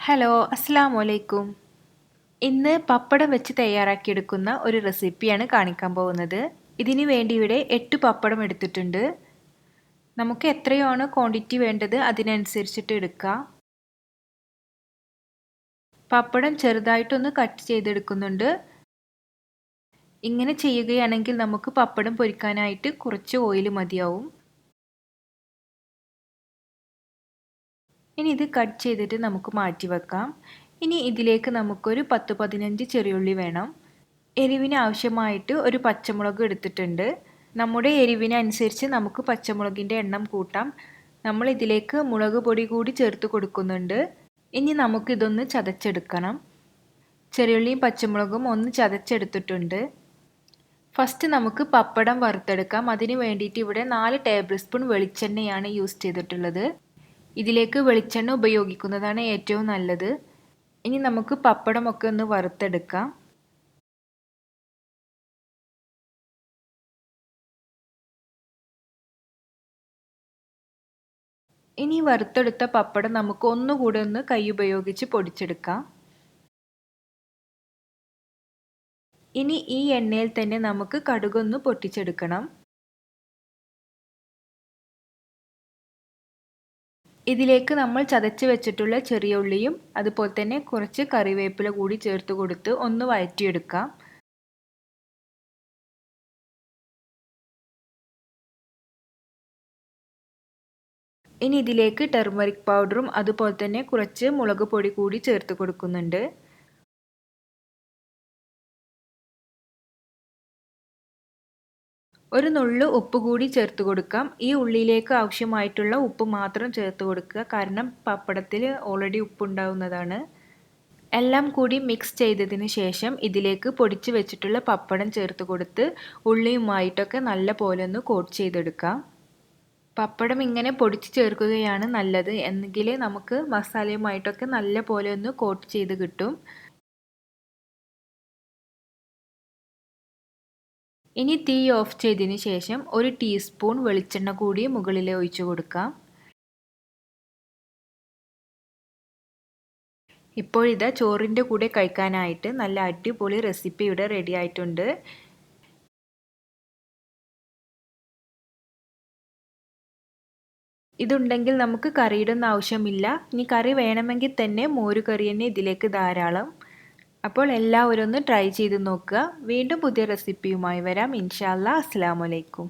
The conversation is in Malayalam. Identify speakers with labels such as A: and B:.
A: ഹലോ, അസ്സലാമു അലൈക്കും. ഇന്ന് പപ്പടം വെച്ച് തയ്യാറാക്കിയെടുക്കുന്ന ഒരു റെസിപ്പിയാണ് കാണിക്കാൻ പോകുന്നത്. ഇതിന് വേണ്ടി ഇവിടെ 8 പപ്പടം എടുത്തിട്ടുണ്ട്. നമുക്ക് എത്രയാണോ ക്വാണ്ടിറ്റി വേണ്ടത് അതിനനുസരിച്ചിട്ട് എടുക്കാം. പപ്പടം ചെറുതായിട്ടൊന്ന് കട്ട് ചെയ്തെടുക്കുന്നുണ്ട്. ഇങ്ങനെ ചെയ്യുകയാണെങ്കിൽ നമുക്ക് പപ്പടം പൊരിക്കാനായിട്ട് കുറച്ച് ഓയിൽ മതിയാവും. ഇനി ഇത് കട്ട് ചെയ്തിട്ട് നമുക്ക് മാറ്റി വെക്കാം. ഇനി ഇതിലേക്ക് നമുക്കൊരു 10-15 ചെറിയുള്ളി വേണം. എരിവിന് ആവശ്യമായിട്ട് ഒരു പച്ചമുളക് എടുത്തിട്ടുണ്ട്. നമ്മുടെ എരിവിനനുസരിച്ച് നമുക്ക് പച്ചമുളകിൻ്റെ എണ്ണം കൂട്ടാം. നമ്മൾ ഇതിലേക്ക് മുളക് പൊടി കൂടി ചേർത്ത് കൊടുക്കുന്നുണ്ട്. ഇനി നമുക്കിതൊന്ന് ചതച്ചെടുക്കണം. ചെറിയുള്ളിയും പച്ചമുളകും ഒന്ന് ചതച്ചെടുത്തിട്ടുണ്ട്. ഫസ്റ്റ് നമുക്ക് പപ്പടം വറുത്തെടുക്കാം. അതിന് വേണ്ടിയിട്ട് ഇവിടെ 4 ടേബിൾ സ്പൂൺ വെളിച്ചെണ്ണയാണ് യൂസ് ചെയ്തിട്ടുള്ളത്. ഇതിലേക്ക് വെളിച്ചെണ്ണ ഉപയോഗിക്കുന്നതാണ് ഏറ്റവും നല്ലത്. ഇനി നമുക്ക് പപ്പടമൊക്കെ ഒന്ന് വറുത്തെടുക്കാം. ഇനി വറുത്തെടുത്ത പപ്പടം നമുക്ക് ഒന്നുകൂടെ ഒന്ന് കൈ ഉപയോഗിച്ച് പൊടിച്ചെടുക്കാം. ഇനി ഈ എണ്ണയിൽ തന്നെ നമുക്ക് കടുകൊന്ന് പൊട്ടിച്ചെടുക്കണം. ഇതിലേക്ക് നമ്മൾ ചതച്ച് വെച്ചിട്ടുള്ള ചെറിയ ഉള്ളിയും അതുപോലെ തന്നെ കുറച്ച് കറിവേപ്പില കൂടി ചേർത്ത് കൊടുത്ത് ഒന്ന് വഴറ്റിയെടുക്കാം. ഇനി ഇതിലേക്ക് ടർമറിക് പൗഡറും അതുപോലെ തന്നെ കുറച്ച് മുളക് പൊടി കൂടി ചേർത്ത് കൊടുക്കുന്നുണ്ട്. ഒരു നുള്ളു ഉപ്പ് കൂടി ചേർത്ത് കൊടുക്കാം. ഈ ഉള്ളിയിലേക്ക് ആവശ്യമായിട്ടുള്ള ഉപ്പ് മാത്രം ചേർത്ത് കൊടുക്കുക, കാരണം പപ്പടത്തിൽ ഓൾറെഡി ഉപ്പുണ്ടാവുന്നതാണ്. എല്ലാം കൂടി മിക്സ് ചെയ്തതിന് ശേഷം ഇതിലേക്ക് പൊടിച്ച് വെച്ചിട്ടുള്ള പപ്പടം ചേർത്ത് കൊടുത്ത് ഉള്ളിയുമായിട്ടൊക്കെ നല്ല പോലെ ഒന്ന് കോട്ട് ചെയ്തെടുക്കാം. പപ്പടം ഇങ്ങനെ പൊടിച്ച് ചേർക്കുകയാണ് നല്ലത്, എന്നെങ്കിൽ നമുക്ക് മസാലയുമായിട്ടൊക്കെ നല്ല പോലെ ഒന്ന് കോട്ട് ചെയ്ത് കിട്ടും. ഇനി തീ ഓഫ് ചെയ്തതിന് ശേഷം ഒരു ടീസ്പൂൺ വെളിച്ചെണ്ണ കൂടി മുകളിൽ ഒഴിച്ചു കൊടുക്കാം. ഇപ്പോഴിതാ ചോറിൻ്റെ കൂടെ കഴിക്കാനായിട്ട് നല്ല അടിപൊളി റെസിപ്പി ഇവിടെ റെഡി ആയിട്ടുണ്ട്. ഇതുണ്ടെങ്കിൽ നമുക്ക് കറിയുടെ ഒന്നും ആവശ്യമില്ല. ഇനി കറി വേണമെങ്കിൽ തന്നെ മോരുകറി തന്നെ ഇതിലേക്ക് ധാരാളം. അപ്പോൾ എല്ലാവരും ഒന്ന് ട്രൈ ചെയ്ത് നോക്കുക. വീണ്ടും പുതിയ റെസിപ്പിയുമായി വരാം. ഇൻഷാ അല്ലാ. അസ്സലാമു അലൈക്കും.